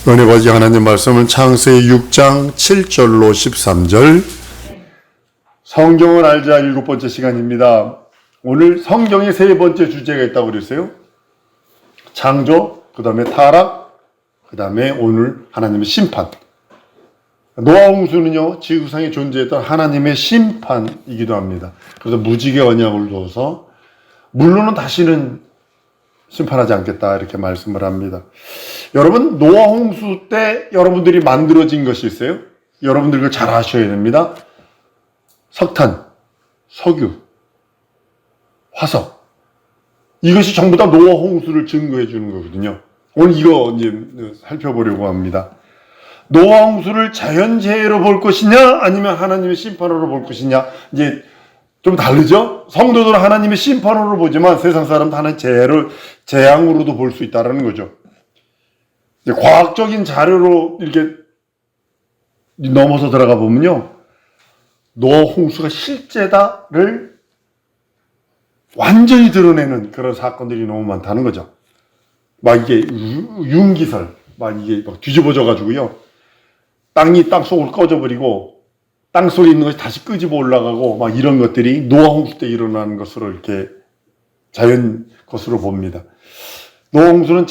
은혜 가지 하나님 말씀은 창세기 6장 7절로 13절. 성경을 알자 7번째 시간입니다. 오늘 성경의 3번째 주제가 있다고 그랬어요. 창조, 그 다음에 타락, 그 다음에 오늘 하나님의 심판. 노아 홍수는요, 지구상에 존재했던 하나님의 심판이기도 합니다. 그래서 무지개 언약을 둬서 물론은 다시는 심판하지 않겠다 이렇게 말씀을 합니다. 여러분, 노아 홍수 때 여러분들이 만들어진 것이 있어요. 여러분들 그걸 잘 아셔야 됩니다. 석탄, 석유, 화석, 이것이 전부 다 노아 홍수를 증거해 주는 거거든요. 오늘 이거 이제 살펴보려고 합니다. 노아 홍수를 자연재해로 볼 것이냐 아니면 하나님의 심판으로 볼 것이냐, 이제 좀 다르죠? 성도들은 하나님의 심판으로 보지만 세상 사람은 하나님의 재해를 재앙으로도 볼 수 있다는 거죠. 이제 과학적인 자료로 이렇게 넘어서 들어가 보면요, 노아 홍수가 실제다를 완전히 드러내는 그런 사건들이 너무 많다는 거죠. 막 이게 융기설, 막 이게 막 뒤집어져 가지고요, 땅이 땅속을 꺼져버리고 땅 속에 있는 것이 다시 끄집어 올라가고 막 이런 것들이 노아 홍수 때 일어나는 것으로 이렇게 자연 것으로 봅니다. 노아 홍수는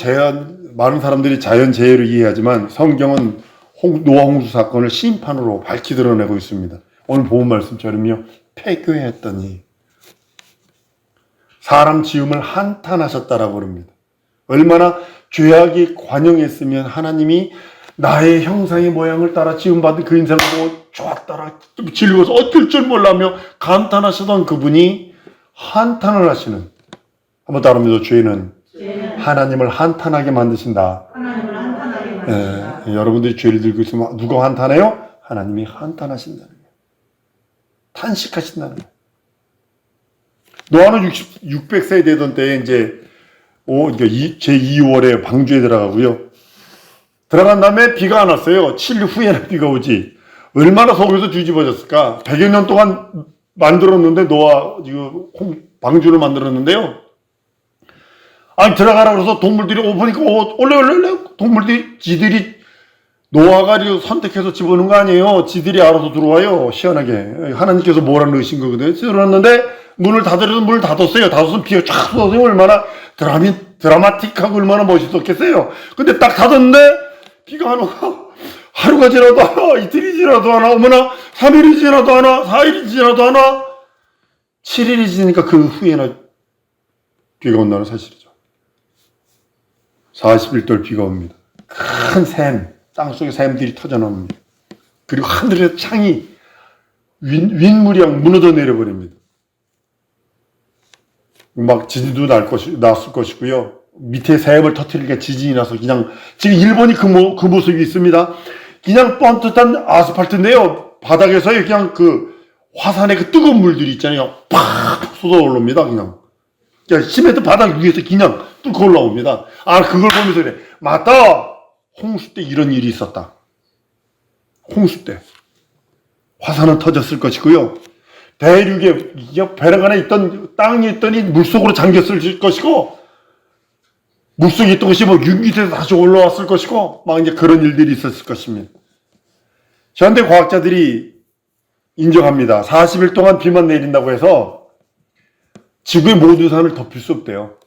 많은 사람들이 자연재해로 이해하지만 성경은 노아 홍수 사건을 심판으로 밝히 드러내고 있습니다. 오늘 본 말씀처럼요, 폐교했더니 사람 지음을 한탄하셨다라고 그럽니다. 얼마나 죄악이 관영했으면 하나님이 나의 형상의 모양을 따라 지음받은 그 인생을 보고 좋았다라 즐거워서 어쩔 줄 몰라며 감탄하시던 그분이 한탄을 하시는, 한번 따라합니다. 죄는 하나님을 한탄하게 만드신다. 하나님을 한탄하게 만드신다. 여러분들이 죄를 들고 있으면 누가 한탄해요? 하나님이 한탄하신다는 거예요. 탄식하신다는 거예요. 노아는 600세 되던 때에 이제 제2월에 방주에 들어가고요. 들어간 다음에 비가 안 왔어요. 7일 후에는 비가 오지. 얼마나 속에서 뒤집어졌을까? 100여 년 동안 만들었는데, 노아 방주를 만들었는데요. 아니, 들어가라 그래서 동물들이 오보니까 올래. 동물들이 지들이 노아가 선택해서 집어넣은 거 아니에요. 지들이 알아서 들어와요. 시원하게. 하나님께서 뭐라 넣으신 거거든요. 들어왔는데 문을 닫으려서 문을 닫았어요. 닫았으면 비가 쫙 쏟아서 얼마나 드라마틱하고 얼마나 멋있었겠어요. 근데 딱 닫았는데 비가 안 오고 하루가 지나도 하나, 이틀이 지나도 하나, 어머나 3일이 지나도 하나, 4일이 지나도 하나, 7일이 지니까 그 후에나 비가 온다는 사실이죠. 41돌 비가 옵니다. 큰 샘, 땅속에 샘들이 터져나옵니다. 그리고 하늘의 창이 윗물이랑 무너져 내려버립니다. 막 지진도 났을 것이고요. 밑에 샘을 터뜨리니까 지진이 나서 그냥, 지금 일본이 그 모습이 있습니다. 그냥 뻔듯한 아스팔트인데요, 바닥에서 그냥 그 화산의 그 뜨거운 물들이 있잖아요. 팍 쏟아 올라옵니다. 그냥 10m 바닥 위에서 그냥 뚫고 올라옵니다. 그걸 보면서 그래, 맞다, 홍수 때 이런 일이 있었다. 홍수 때 화산은 터졌을 것이고요, 대륙에 배랑 안에 있던 땅이 있더니 물속으로 잠겼을 것이고, 물속에 있던 것이 융기돼서 다시 올라왔을 것이고, 막 이제 그런 일들이 있었을 것입니다. 현대 과학자들이 인정합니다. 40일 동안 비만 내린다고 해서 지구의 모든 산을 덮을 수 없대요.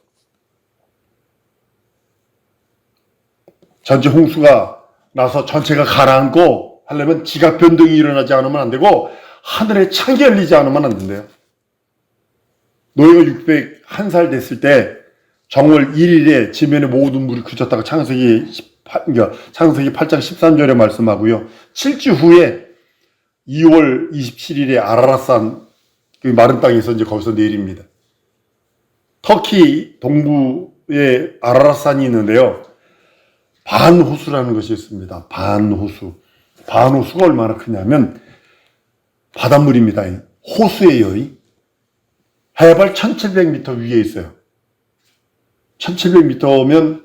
전체 홍수가 나서 전체가 가라앉고 하려면 지각 변동이 일어나지 않으면 안 되고, 하늘에 창이 열리지 않으면 안 된대요. 노예가 601살 됐을 때 정월 1일에 지면의 모든 물이 그쳤다가 창세기 8장 13절에 말씀하고요. 7주 후에 2월 27일에 아라랏산, 그 마른 땅에서 이제 거기서 내립니다. 터키 동부에 아라랏산이 있는데요, 반호수라는 것이 있습니다. 반호수가 얼마나 크냐면 바닷물입니다. 호수예요. 해발 1700m 위에 있어요. 1700m면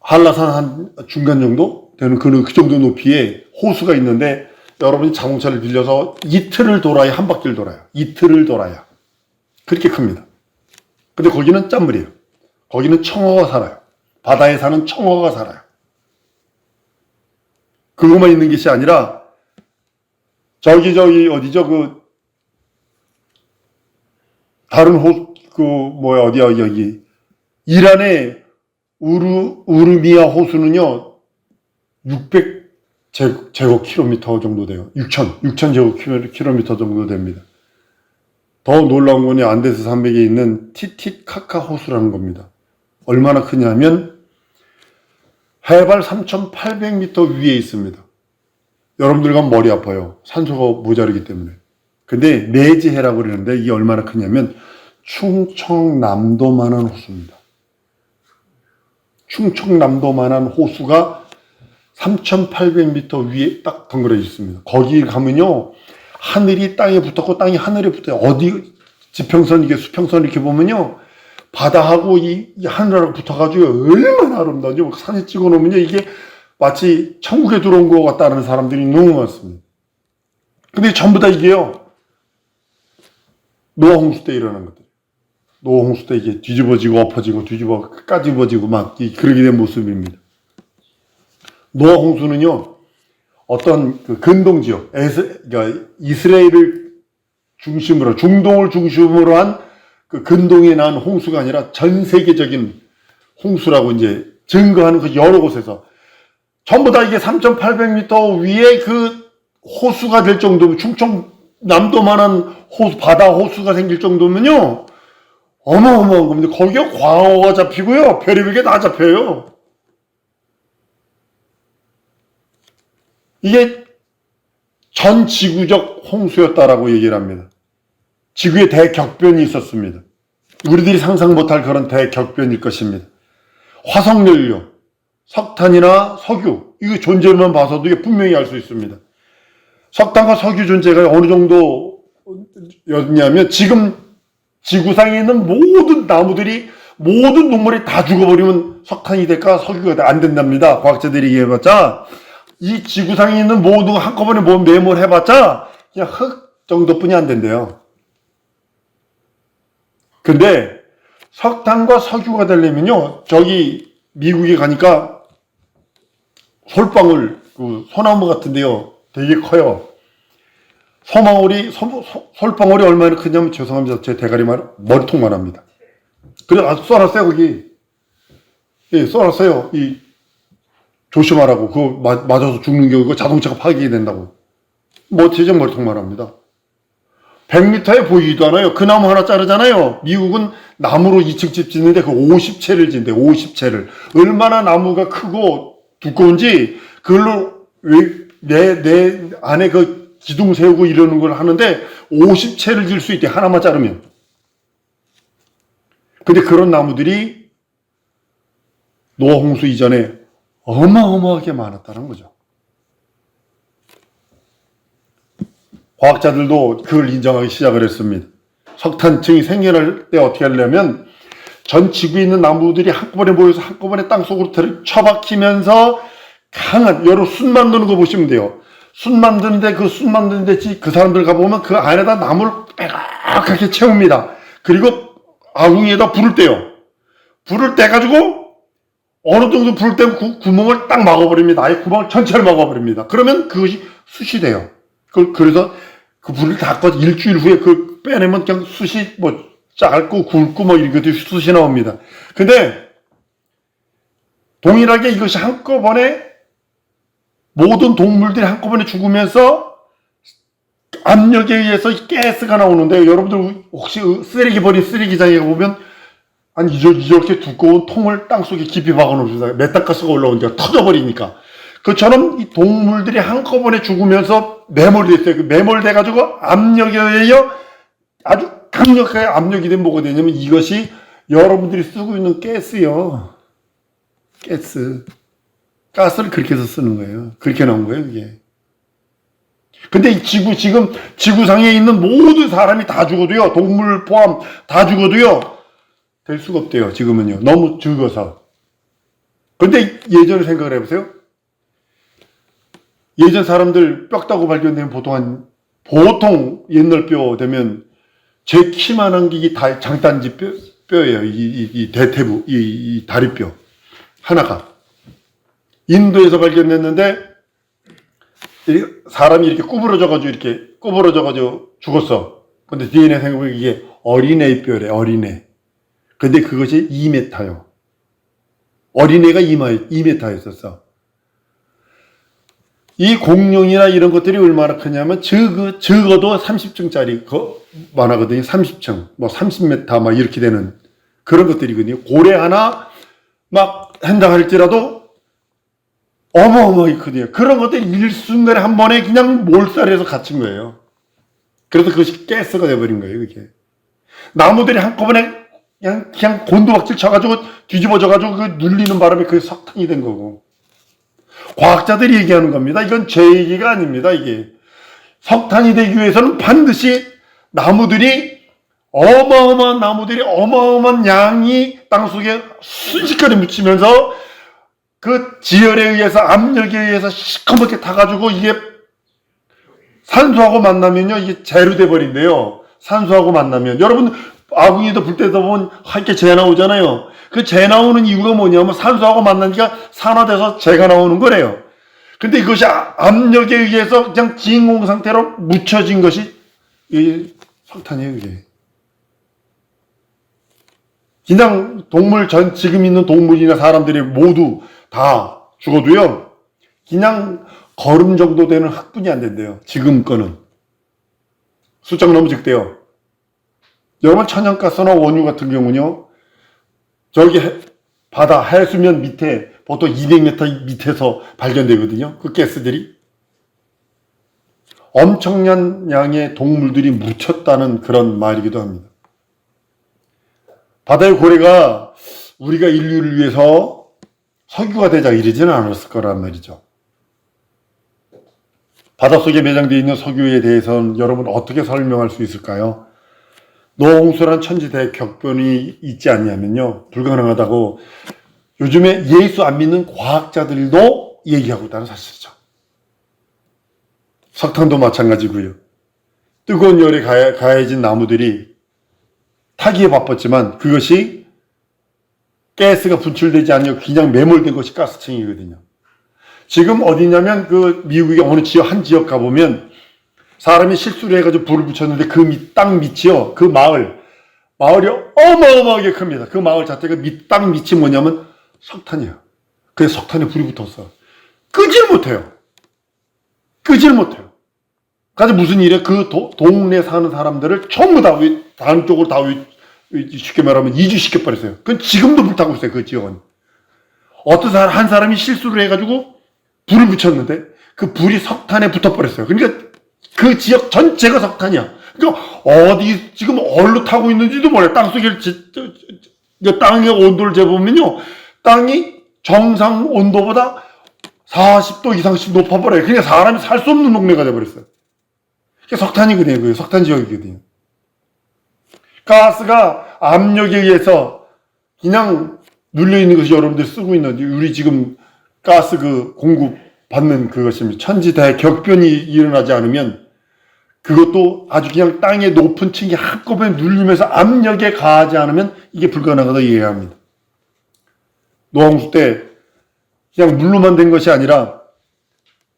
한라산 한 중간 정도 되는 그 정도 높이에 호수가 있는데, 여러분이 자동차를 빌려서 이틀을 돌아야, 한 바퀴를 돌아요. 이틀을 돌아야. 그렇게 큽니다. 근데 거기는 짠물이에요. 거기는 청어가 살아요. 바다에 사는 청어가 살아요. 그것만 있는 것이 아니라 저기 어디죠? 다른 어디야 여기 이란의 우르미아 호수는요 600 제곱킬로미터 정도 돼요. 6천 제곱킬로미터 정도 됩니다. 더 놀라운 건 안데스 산맥에 있는 티티카카 호수라는 겁니다. 얼마나 크냐면 해발 3,800m 위에 있습니다. 여러분들 가면 머리 아파요. 산소가 모자르기 때문에. 근데 내지해라고 그러는데 이게 얼마나 크냐면 충청남도만한 호수입니다. 충청남도만한 호수가 3,800m 위에 딱 덩그러져 있습니다. 거기 가면요 하늘이 땅에 붙었고 땅이 하늘에 붙어요. 어디 지평선 이게 수평선 이렇게 보면요 바다하고 이 하늘하고 붙어가지고 얼마나 아름다운지 사진 찍어 놓으면요 이게 마치 천국에 들어온 것 같다는 사람들이 너무 많습니다. 근데 전부 다 이게요 노아 홍수 때 일어난 것들. 노아 홍수 때 이게 뒤집어지고 엎어지고 까집어지고 막 그러게 된 모습입니다. 노아 홍수는요 어떤 그 근동 지역, 그러니까 이스라엘을 중심으로 중동을 중심으로 한 그 근동에 난 홍수가 아니라 전 세계적인 홍수라고 이제 증거하는 그 여러 곳에서 전부 다 이게 3,800m 위에 그 호수가 될 정도면 충청남도만한 호수, 바다 호수가 생길 정도면요 어마어마한 겁니다. 거기에 광어가 잡히고요 별의별 게 다 잡혀요. 이게 전 지구적 홍수였다라고 얘기를 합니다. 지구에 대격변이 있었습니다. 우리들이 상상 못할 그런 대격변일 것입니다. 화석연료, 석탄이나 석유, 이거 존재만 봐서도 이게 분명히 알 수 있습니다. 석탄과 석유 존재가 어느 정도였냐면 지금 지구상에 있는 모든 나무들이 모든 동물이 다 죽어버리면 석탄이 될까 석유가 안 된답니다. 과학자들이 얘기해봤자 이 지구상에 있는 모든 한꺼번에 매몰해봤자 그냥 흙 정도뿐이 안 된대요. 근데 석탄과 석유가 되려면요 저기 미국에 가니까 솔방울 소나무 같은데요 되게 커요. 솔방울이 얼마나 크냐면 죄송합니다 제 대가리만 머리통만 합니다. 그래 쏘았어요 거기. 예 쏘았어요. 조심하라고. 그거 맞아서 죽는 게 그거 자동차가 파괴가 된다고. 제정 머리통만 합니다. 100m에 보이지도 않아요. 그 나무 하나 자르잖아요. 미국은 나무로 2층 집 짓는데 그 50채를 짓는데 50채를. 얼마나 나무가 크고 두꺼운지 그걸로 내 안에 그 기둥 세우고 이러는 걸 하는데 50채를 질 수 있대. 하나만 자르면. 근데 그런 나무들이 노아 홍수 이전에 어마어마하게 많았다는 거죠. 과학자들도 그걸 인정하기 시작을 했습니다. 석탄층이 생겨날 때 어떻게 하려면 전 지구에 있는 나무들이 한꺼번에 모여서 한꺼번에 땅속으로 처박히면서 강한 여러 숯 만드는 거 보시면 돼요. 숯 만드는데 그 사람들 가보면 그 안에다 나무를 빼곡하게 채웁니다. 그리고 아궁이에다 불을 떼요. 불을 떼가지고 어느 정도 불을 떼면 구멍을 딱 막아버립니다. 아예 구멍을 전체를 막아버립니다. 그러면 그것이 숯이 돼요. 그래서 그 불을 다 꺼서 일주일 후에 그 빼내면 그냥 숯이 짧고 굵고 이렇게 숯이 나옵니다. 근데 동일하게 이것이 한꺼번에 모든 동물들이 한꺼번에 죽으면서 압력에 의해서 가스가 나오는데 여러분들 혹시 쓰레기 버린 쓰레기장에 보면 아니 이렇게 두꺼운 통을 땅속에 깊이 박아놓으시다 메탄가스가 올라오니까 터져버리니까 그처럼 이 동물들이 한꺼번에 죽으면서 매몰됐어요. 그 매몰돼가지고 압력에 의해 아주 강력하게 압력이 되면 뭐가 되냐면 이것이 여러분들이 쓰고 있는 가스요. 가스를 그렇게 해서 쓰는 거예요. 그렇게 나온 거예요, 이게. 근데 지금 지구상에 있는 모든 사람이 다 죽어도요, 동물 포함 다 죽어도요, 될 수가 없대요, 지금은요. 너무 적어서. 근데 예전을 생각을 해보세요. 예전 사람들 뼈 따고 발견되면 보통 옛날 뼈 되면 제 키만한 게 장단지 뼈예요. 이 대퇴부, 이 다리뼈. 하나가. 인도에서 발견됐는데, 사람이 이렇게 구부러져가지고 죽었어. 근데 DNA 생각해보면 이게 어린애의 뼈래, 어린애. 근데 그것이 2m요. 어린애가 2m였었어. 이 공룡이나 이런 것들이 얼마나 크냐면, 적어도 30층짜리 많아거든요. 30층, 뭐 30m 막 이렇게 되는 그런 것들이거든요. 고래 하나 막 한다 할지라도 어마어마하게 크대요. 그런 것들이 일순간에 한 번에 그냥 몰살해서 갇힌 거예요. 그래서 그것이 가스가 돼버린 거예요, 그게. 나무들이 한꺼번에 그냥 곤두박질 쳐가지고 뒤집어져가지고 그 눌리는 바람에 그게 석탄이 된 거고. 과학자들이 얘기하는 겁니다. 이건 제 얘기가 아닙니다, 이게. 석탄이 되기 위해서는 반드시 어마어마한 양이 땅속에 순식간에 묻히면서 그 지열에 의해서, 압력에 의해서 시커멓게 타가지고 이게 산소하고 만나면요, 이게 재로 돼버린대요. 산소하고 만나면. 여러분, 아궁이도 불 때다 보면 하얗게 재 나오잖아요. 그 재 나오는 이유가 뭐냐면 산소하고 만나니까 산화돼서 재가 나오는 거래요. 근데 이것이 압력에 의해서 그냥 진공 상태로 묻혀진 것이 이 석탄이에요, 이게. 그냥 지금 있는 동물이나 사람들이 모두 다 죽어도요, 그냥 걸음 정도 되는 흙분이 안 된대요. 지금 거는. 숫자가 너무 적대요. 여러분, 천연가스나 원유 같은 경우는요, 저기 바다, 해수면 밑에 보통 200m 밑에서 발견되거든요. 그 가스들이. 엄청난 양의 동물들이 묻혔다는 그런 말이기도 합니다. 바다의 고래가 우리가 인류를 위해서 석유가 되자 이러지는 않았을 거란 말이죠. 바닷속에 매장되어 있는 석유에 대해서는 여러분 어떻게 설명할 수 있을까요? 노홍수란 천지대 격변이 있지 않냐면요, 불가능하다고 요즘에 예수 안 믿는 과학자들도 얘기하고 있다는 사실이죠. 석탄도 마찬가지고요. 뜨거운 열에 가해진 나무들이 타기에 바빴지만 그것이 가스가 분출되지 않고 그냥 매몰된 것이 가스층이거든요. 지금 어디냐면 그 미국의 어느 한 지역 가보면 사람이 실수를 해가지고 불을 붙였는데 그 땅 밑이요, 그 마을이 어마어마하게 큽니다. 그 마을 자체가 땅 밑이 뭐냐면 석탄이에요. 그래서 석탄에 불이 붙었어. 끄질 못해요. 그래서 무슨 일이야? 그 동네 사는 사람들을 전부 다 다른 쪽으로 다 쉽게 말하면 이주시켜버렸어요. 그건 지금도 불타고 있어요, 그 지역은. 한 사람이 실수를 해가지고 불을 붙였는데 그 불이 석탄에 붙어버렸어요. 그러니까 그 지역 전체가 석탄이야. 그러니까 지금 어디로 타고 있는지도 몰라요. 땅의 온도를 재보면요, 땅이 정상 온도보다 40도 이상씩 높아버려요. 그러니까 사람이 살 수 없는 동네가 돼버렸어요. 그게 석탄이거든요. 그게 석탄 지역이거든요. 가스가 압력에 의해서 그냥 눌려있는 것이 여러분들 쓰고 있는, 우리 지금 가스 공급 받는 그것입니다. 천지대 격변이 일어나지 않으면 그것도 아주 그냥 땅의 높은 층이 한꺼번에 눌리면서 압력에 가하지 않으면 이게 불가능하다고 이해합니다. 노홍수 때 그냥 물로만 된 것이 아니라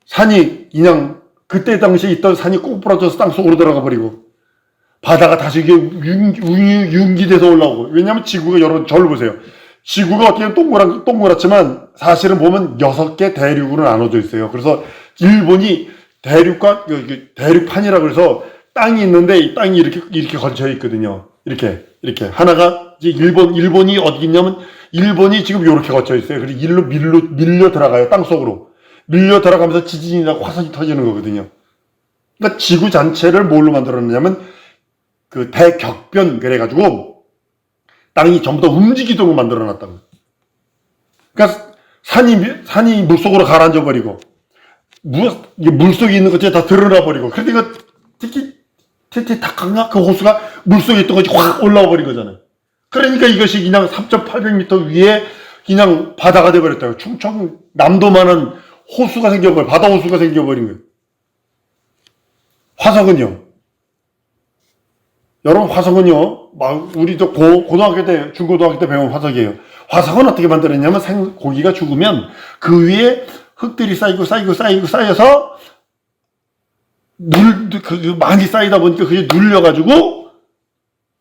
산이 그냥 그때 당시에 있던 산이 꼭 부러져서 땅속으로 들어가 버리고 바다가 다시 이게 융기돼서 올라오고. 왜냐하면 지구가, 여러분 저를 보세요. 지구가 어떻게 동그랗지만 사실은 보면 6개 대륙으로 나눠져 있어요. 그래서 일본이 대륙판이라고 해서 땅이 있는데 이 땅이 이렇게 걸쳐 있거든요. 이렇게 하나가 이제 일본이 어디 있냐면 일본이 지금 이렇게 걸쳐 있어요. 그리고 일로 밀려 들어가요. 땅 속으로 밀려 들어가면서 지진이 나고 화산이 터지는 거거든요. 그러니까 지구 전체를 뭘로 만들었냐면 그 대격변 그래가지고 땅이 전부 다 움직이도록 만들어놨다고. 그러니까 산이 물속으로 가라앉아 버리고 물속에 있는 것들이 다 드러나 버리고, 그러니까 티티타카가 그 호수가 물속에 있던 것이 확 올라와 버린 거잖아요. 그러니까 이것이 그냥 3,800m 위에 그냥 바다가 돼버렸다고. 충청 남도만한 호수가 생겨버린, 바다 호수가 생겨버린 거예요. 화석은요, 여러분, 화석은요, 우리도 고등학교 때, 중고등학교 때 배운 화석이에요. 화석은 어떻게 만들었냐면 고기가 죽으면 그 위에 흙들이 쌓여서 많이 쌓이다 보니까 그게 눌려가지고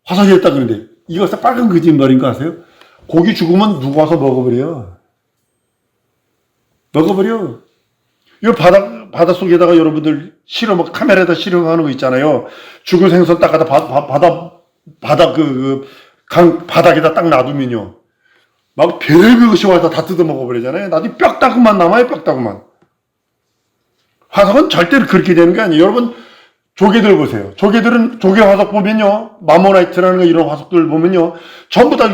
화석이 됐다 그러는데 이것은 빨간 거짓말인 거 아세요? 고기 죽으면 누가 와서 먹어버려. 이 바닷속에다가 여러분들 카메라에다 실험하는 거 있잖아요. 죽은 생선 딱 갖다 바닥에다 딱 놔두면요. 막 별의별 것이 와서 다 뜯어 먹어버리잖아요. 나중에 뼈다구만 남아요, 뼈다구만. 화석은 절대로 그렇게 되는 게 아니에요. 여러분, 조개들 보세요. 조개 화석 보면요. 마모나이트라는 거 이런 화석들 보면요. 전부 다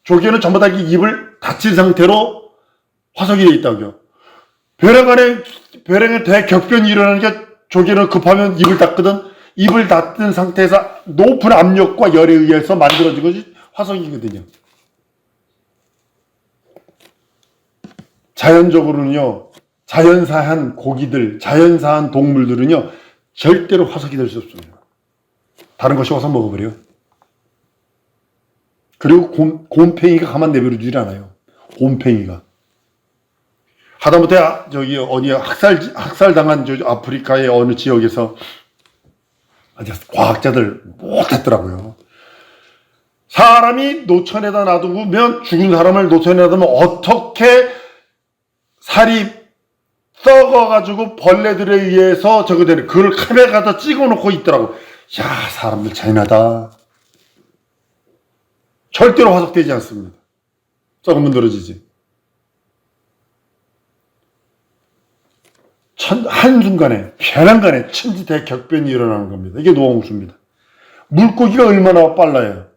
조개는 전부 다 입을 닫힌 상태로 화석이 되어 있다고요. 벼랑간에 대격변이 일어나는 게 조개는 급하면 입을 닫거든. 입을 닫은 상태에서 높은 압력과 열에 의해서 만들어진 것이 화석이거든요. 자연적으로는요, 자연사한 고기들, 자연사한 동물들은요, 절대로 화석이 될 수 없습니다. 다른 것이 와서 먹어버려요. 그리고 곰팽이가 가만 내버려두질 않아요. 곰팽이가. 하다못해 학살당한 아프리카의 어느 지역에서 과학자들 못했더라고요. 사람이 노천에다 놔두면 죽은 사람을 노천에다 놔두면 어떻게 살이 썩어가지고 벌레들에 의해서 저거 되는 그걸 카메라 갖다 찍어놓고 있더라고. 야, 사람들 잔인하다. 절대로 화석되지 않습니다. 썩으면 늘어지지. 한순간에, 벼랑간에 천지대격변이 일어나는 겁니다. 이게 노홍수입니다. 물고기가 얼마나 빨라요.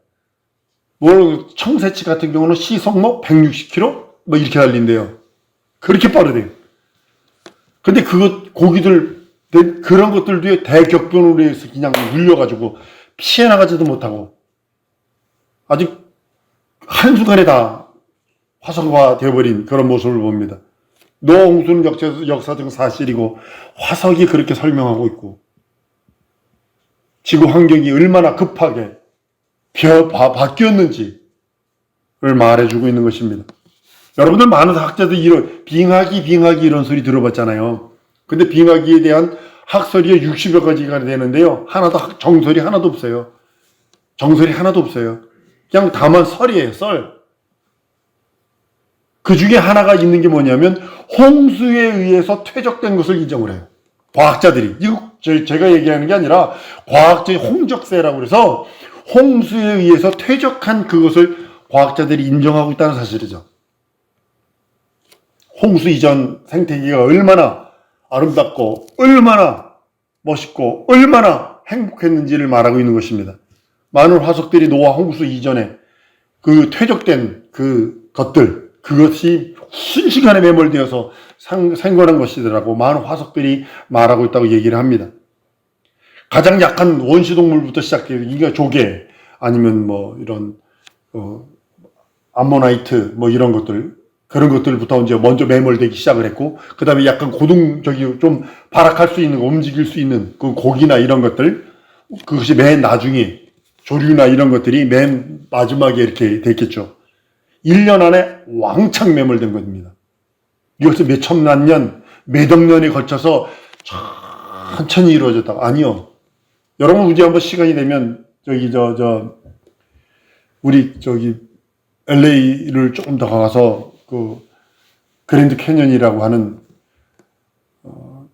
청새치 같은 경우는 시속 160km? 이렇게 달린대요. 그렇게 빠르대요. 근데 고기들, 그런 것들도 대격변으로 해서 그냥 눌려가지고 피해나가지도 못하고 아직 한순간에 다 화석화 되어버린 그런 모습을 봅니다. 노홍수는 역사적 사실이고 화석이 그렇게 설명하고 있고 지구 환경이 얼마나 급하게 바뀌었는지를 말해주고 있는 것입니다. 여러분들 많은 학자들 빙하기 이런 소리 들어봤잖아요. 근데 빙하기에 대한 학설이 60여 가지가 되는데요. 정설이 하나도 없어요. 그냥 다만 설이에요, 썰. 그 중에 하나가 있는 게 뭐냐면 홍수에 의해서 퇴적된 것을 인정을 해요. 과학자들이. 이거 제가 얘기하는 게 아니라 과학적인 홍적세라고 그래서 홍수에 의해서 퇴적한 그것을 과학자들이 인정하고 있다는 사실이죠. 홍수 이전 생태계가 얼마나 아름답고 얼마나 멋있고 얼마나 행복했는지를 말하고 있는 것입니다. 많은 화석들이 노아 홍수 이전에 그 퇴적된 그것이 순식간에 매몰되어서 생겨난 것이더라고 많은 화석들이 말하고 있다고 얘기를 합니다. 가장 약한 원시동물부터 시작해서 이게 조개 아니면 이런 암모나이트 이런 것들 그런 것들부터 이제 먼저 매몰되기 시작을 했고 그 다음에 약간 좀 발악할 수 있는 움직일 수 있는 그 고기나 이런 것들 그것이 맨 나중에 조류나 이런 것들이 맨 마지막에 이렇게 됐겠죠. 1년 안에 왕창 매몰된 겁니다. 이것이 몇 천만 년, 몇억 년에 걸쳐서 천천히 이루어졌다고. 아니요. 여러분, 우리 한번 시간이 되면, LA를 조금 더 가서, 그랜드 캐년이라고 하는,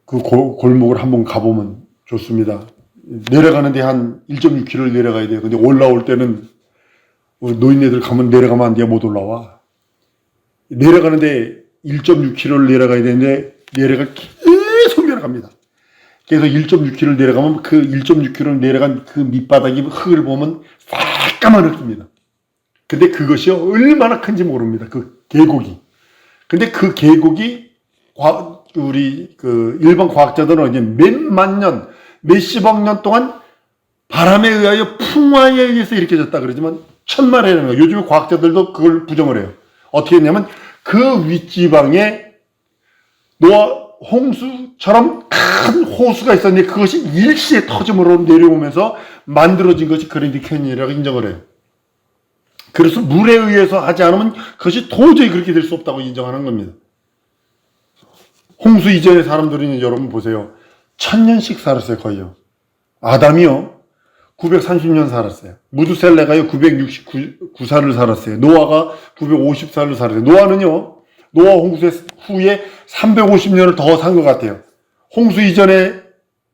골목을 한번 가보면 좋습니다. 내려가는데 한 1.6km를 내려가야 돼요. 근데 올라올 때는, 노인네들 내려가면 안 돼. 못 올라와. 내려가는데 1.6km를 내려가야 되는데, 계속 내려갑니다. 그래서 1.6km를 내려가면 그 1.6km를 내려간 그 밑바닥이 흙을 보면 새까만 흙입니다. 근데 그것이 얼마나 큰지 모릅니다. 그 계곡이. 근데 그 계곡이 일반 과학자들은 이제 몇만 년, 몇십억 년 동안 바람에 의하여 풍화에 의해서 이렇게 졌다 그러지만 천만에는 거예요. 요즘 과학자들도 그걸 부정을 해요. 어떻게 했냐면 그 윗지방에 노아 홍수처럼 큰 호수가 있었는데 그것이 일시에 터짐으로 내려오면서 만들어진 것이 그랜드 캐니언이라고 인정을 해요. 그래서 물에 의해서 하지 않으면 그것이 도저히 그렇게 될 수 없다고 인정하는 겁니다. 홍수 이전의 사람들은 여러분 보세요. 1000년씩 살았어요, 거의요. 아담이요. 930년 살았어요. 무두셀레가요, 969살을 살았어요. 노아가 950살을 살았어요. 노아는요, 노아 홍수 후에 350년을 더 산 것 같아요. 홍수 이전에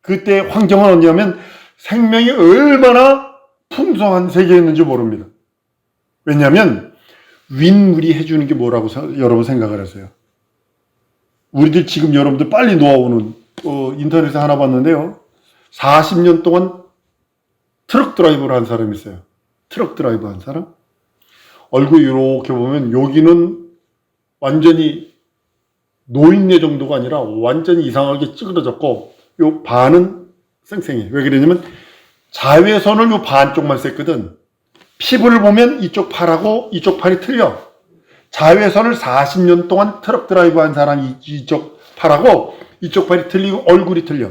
그때 환경은 어디냐면 생명이 얼마나 풍성한 세계였는지 모릅니다. 왜냐하면 윗물이 해주는 게 뭐라고 여러분 생각을 하세요? 우리들 지금 여러분들 빨리 노아오는 인터넷에 하나 봤는데요. 40년 동안 트럭 드라이버를 한 사람이 있어요. 트럭 드라이버 한 사람? 얼굴 이렇게 보면 여기는 완전히 노인네 정도가 아니라 완전히 이상하게 찌그러졌고 요 반은 쌩쌩해. 왜 그러냐면 자외선을 요 반쪽만 쐈거든. 피부를 보면 이쪽 팔하고 이쪽 팔이 틀려. 자외선을 40년 동안 트럭 드라이브 한 사람이 이쪽 팔하고 이쪽 팔이 틀리고 얼굴이 틀려.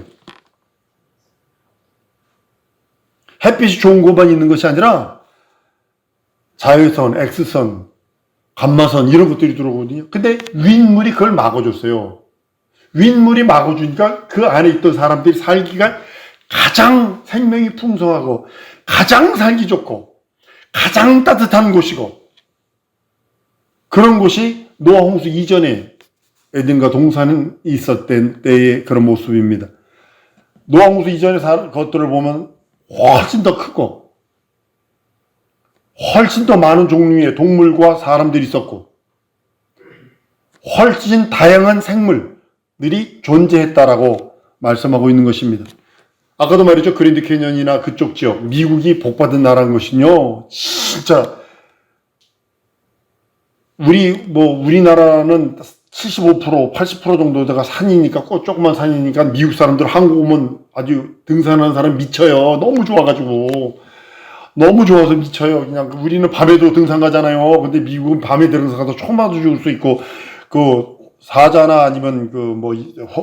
햇빛이 좋은 곳만 있는 것이 아니라 자외선, X선, 감마선 이런 것들이 들어오거든요. 근데 윗물이 그걸 막아줬어요. 윗물이 막아주니까 그 안에 있던 사람들이 살기가 가장 생명이 풍성하고 가장 살기 좋고 가장 따뜻한 곳이고 그런 곳이 노아 홍수 이전에 에덴과 동산이 있었던 때의 그런 모습입니다. 노아 홍수 이전의 것들을 보면 훨씬 더 크고 훨씬 더 많은 종류의 동물과 사람들이 있었고 훨씬 다양한 생물들이 존재했다라고 말씀하고 있는 것입니다. 아까도 말했죠. 그랜드 캐년이나 그쪽 지역, 미국이 복받은 나라인 것은요, 진짜 우리나라는 75%, 80% 정도가 산이니까, 조그만 산이니까 미국 사람들 한국 오면 아주 등산하는 사람 미쳐요. 너무 좋아가지고. 너무 좋아서 미쳐요. 그냥 우리는 밤에도 등산 가잖아요. 근데 미국은 밤에 등산 가서 총 맞아 죽을 수 있고, 사자나 아니면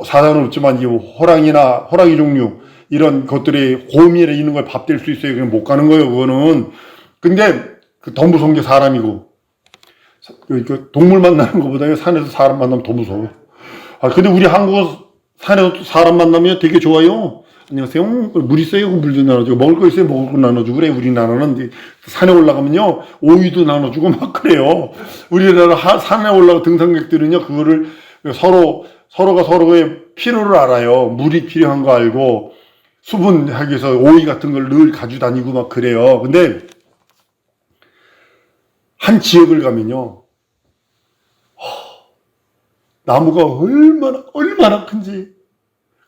사자는 없지만 이 호랑이 종류, 이런 것들이 곰이나 이런 걸 밥 될 수 있어요. 그냥 못 가는 거예요, 그거는. 근데 더 무서운 게 사람이고. 동물 만나는 것보다 산에서 사람 만나면 더 무서워. 근데 우리 한국은 산에서 사람 만나면 되게 좋아요. 안녕하세요. 물 있어요? 물도 나눠주고. 먹을 거 있어요? 먹을 거 나눠주고. 그래, 우리나라는 산에 올라가면요, 오이도 나눠주고 막 그래요. 우리나라 산에 올라가 등산객들은요, 그거를 서로가 서로의 필요를 알아요. 물이 필요한 거 알고, 수분하기 위해서 오이 같은 걸 늘 가지고 다니고 막 그래요. 근데, 한 지역을 가면요, 나무가 얼마나 큰지.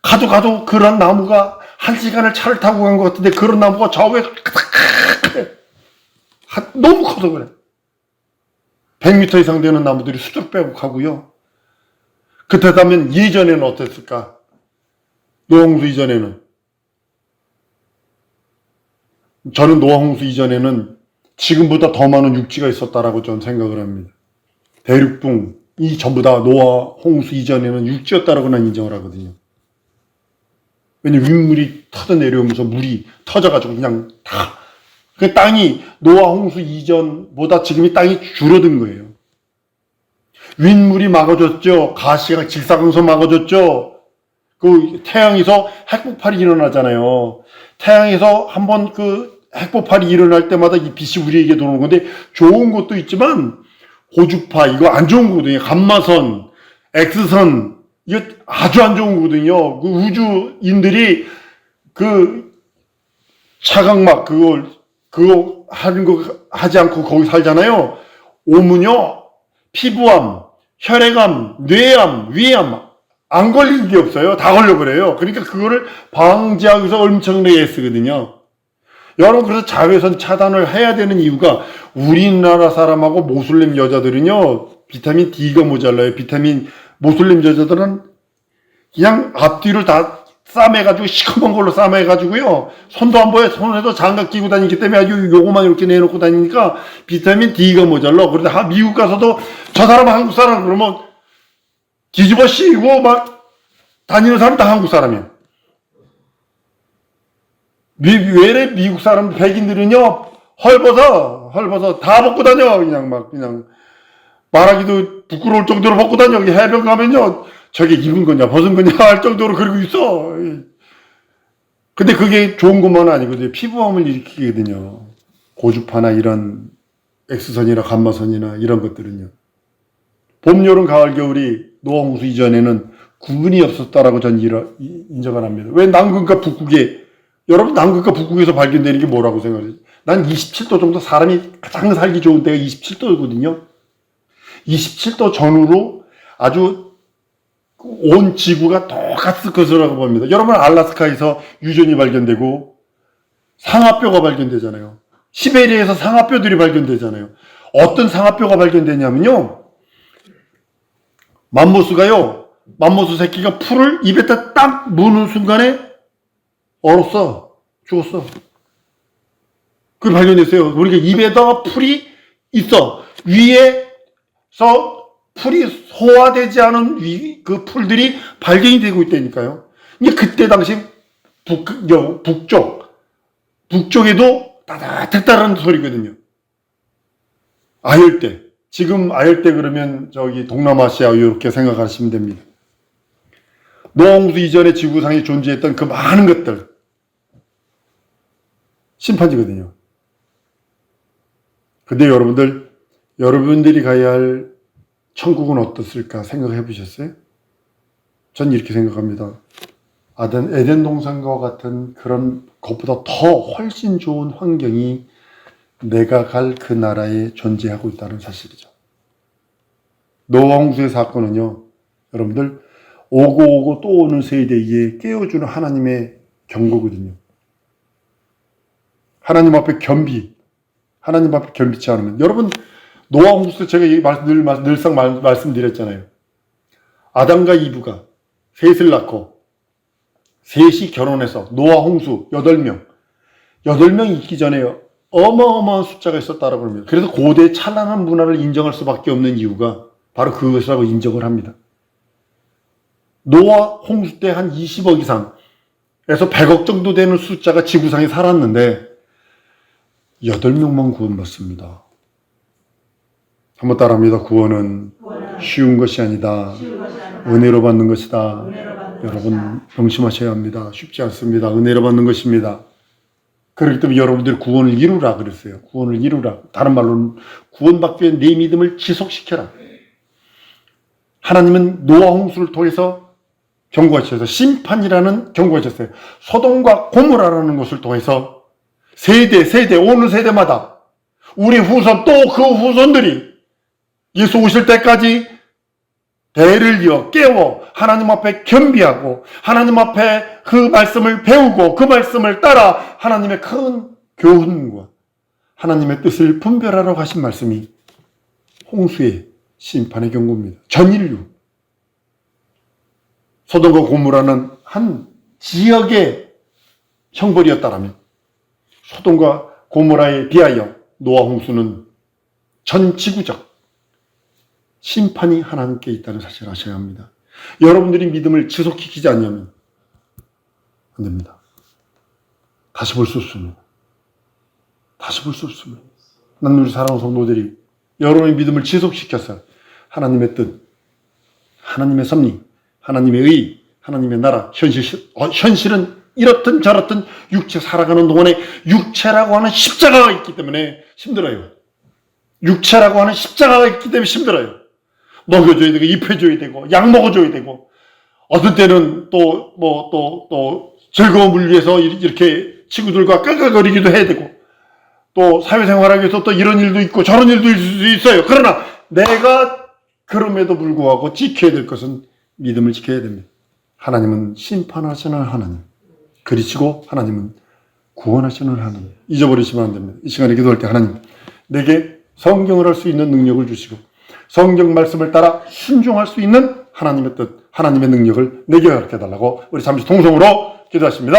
가도 그런 나무가 1시간을 차를 타고 간 것 같은데 그런 나무가 좌우에 너무 커서 그래. 100m 이상 되는 나무들이 수두룩 빼고 가고요. 그렇다면 예전에는 어땠을까? 노아홍수 이전에는. 저는 노아홍수 이전에는 지금보다 더 많은 육지가 있었다라고 저는 생각을 합니다. 대륙붕이 전부 다 노아홍수 이전에는 육지였다라고 난 인정을 하거든요. 왜냐면 윗물이 터져 내려오면서 물이 터져가지고 그냥 다. 그 땅이 노아 홍수 이전보다 지금이 땅이 줄어든 거예요. 윗물이 막아줬죠. 가시가 직사광선 막아줬죠. 그 태양에서 핵폭발이 일어나잖아요. 태양에서 한번 핵폭발이 일어날 때마다 이 빛이 우리에게 들어오는 건데 좋은 것도 있지만 고주파 이거 안 좋은 거거든요. 감마선, X선 이거 아주 안 좋은 거거든요. 우주인들이 차광막 그거 하는 거 하지 않고 거기 살잖아요. 오면요, 피부암, 혈액암, 뇌암, 위암 안 걸리는 게 없어요. 다 걸려버려요. 그러니까 그거를 방지하기 위해서 엄청나게 애쓰거든요. 여러분, 그래서 자외선 차단을 해야 되는 이유가 우리나라 사람하고 모슬림 여자들은요, 비타민 D가 모자라요. 모슬림 여자들은 그냥 앞뒤를 다 싸매가지고 시커먼 걸로 싸매가지고요. 손도 안 보여. 손에도 장갑 끼고 다니기 때문에 아주 요거만 이렇게 내놓고 다니니까 비타민 D가 모자라. 그런데 미국 가서도 저 사람은 한국 사람 그러면 뒤집어 씌우고 막 다니는 사람 다 한국 사람이에요. 왜 미국 사람 백인들은요 헐벗어 다 벗고 다녀. 그냥 말하기도 부끄러울 정도로 벗고 다녀. 해변 가면요, 저게 입은 거냐 벗은 거냐 할 정도로 그러고 있어. 근데 그게 좋은 것만은 아니거든요. 피부암을 일으키거든요. 고주파나 이런 X선이나 감마선이나 이런 것들은요. 봄, 여름, 가을, 겨울이 노홍수 이전에는 구분이 없었다라고 전 인정을 합니다. 왜 남극과 북극에, 여러분 남극과 북극에서 발견되는 게 뭐라고 생각해요? 난 27도 정도, 사람이 가장 살기 좋은 때가 27도거든요. 27도 전후로 아주 온 지구가 똑같을 것이라고 봅니다. 여러분 알래스카에서 유전이 발견되고 상아뼈가 발견되잖아요. 시베리아에서 상아뼈들이 발견되잖아요. 어떤 상아뼈가 발견되냐면요, 맘모스 새끼가 풀을 입에다 딱 무는 순간에 얼었어. 죽었어. 그게 발견됐어요. 우리가 입에다가 풀이 있어. 위에서 풀이 소화되지 않은 그 풀들이 발견이 되고 있다니까요. 이제 그때 당시 북쪽에도 따뜻했다는 소리거든요. 아열대. 지금 아열대 그러면 저기 동남아시아 이렇게 생각하시면 됩니다. 노홍수 이전에 지구상에 존재했던 그 많은 것들, 심판지거든요. 근데 여러분들이 가야 할 천국은 어떻을까 생각해 보셨어요? 전 이렇게 생각합니다. 에덴 동산과 같은 그런 것보다 더 훨씬 좋은 환경이 내가 갈 그 나라에 존재하고 있다는 사실이죠. 노홍수의 사건은요, 여러분들 오고 또 오는 세대에 깨워주는 하나님의 경고거든요. 하나님 앞에 겸비치 않으면, 여러분 노아 홍수 제가 늘상 말씀드렸잖아요. 아담과 이브가 셋을 낳고 셋이 결혼해서 노아 홍수 8명 있기 전에 어마어마한 숫자가 있었다라고 합니다. 그래서 고대의 찬란한 문화를 인정할 수밖에 없는 이유가 바로 그것이라고 인정을 합니다. 노아 홍수 때 한 20억 이상에서 100억 정도 되는 숫자가 지구상에 살았는데 8명만 구원받습니다. 한번 따라합니다. 구원은 쉬운 것이 아니다. 은혜로 받는 것이다. 여러분 명심하셔야 합니다. 쉽지 않습니다. 은혜로 받는 것입니다. 그렇기 때문에 여러분들이 구원을 이루라 그랬어요. 구원을 이루라. 다른 말로는 구원받기 위해 네 믿음을 지속시켜라. 하나님은 노아 홍수를 통해서 경고하셨어요. 심판이라는 경고하셨어요. 소돔과 고모라라는 것을 통해서 세대 어느 세대마다 우리 후손 또 그 후손들이 예수 오실 때까지 대를 이어 깨워 하나님 앞에 겸비하고 하나님 앞에 그 말씀을 배우고 그 말씀을 따라 하나님의 큰 교훈과 하나님의 뜻을 분별하라고 하신 말씀이 홍수의 심판의 경고입니다. 전 인류, 소돔과 고모라는 한 지역의 형벌이었다라면 소돔과 고모라에 비하여 노아 홍수는 전 지구적 심판이 하나님께 있다는 사실을 아셔야 합니다. 여러분들이 믿음을 지속시키지 않으면 안 됩니다. 다시 볼 수 없습니다. 난 우리 사랑하는 성도들이 여러분의 믿음을 지속시켜서 하나님의 뜻, 하나님의 섭리, 하나님의 의, 하나님의 나라, 현실은 이렇든 저렇든 육체 살아가는 동안에 육체라고 하는 십자가가 있기 때문에 힘들어요. 먹여줘야 되고, 입혀줘야 되고, 약 먹어줘야 되고, 어떤 때는 또 즐거움을 위해서 이렇게 친구들과 깔깔거리기도 해야 되고, 또 사회생활하기 위해서 또 이런 일도 있고 저런 일도 있을 수 있어요. 그러나 내가 그럼에도 불구하고 지켜야 될 것은 믿음을 지켜야 됩니다. 하나님은 심판하시는 하나님, 그리시고 하나님은 구원하시는 하나님. 잊어버리시면 안 됩니다. 이 시간에 기도할 때 하나님, 내게 성경을 할 수 있는 능력을 주시고 성경 말씀을 따라 순종할 수 있는 하나님의 뜻, 하나님의 능력을 내게 가르쳐달라고 우리 잠시 통성으로 기도하십니다.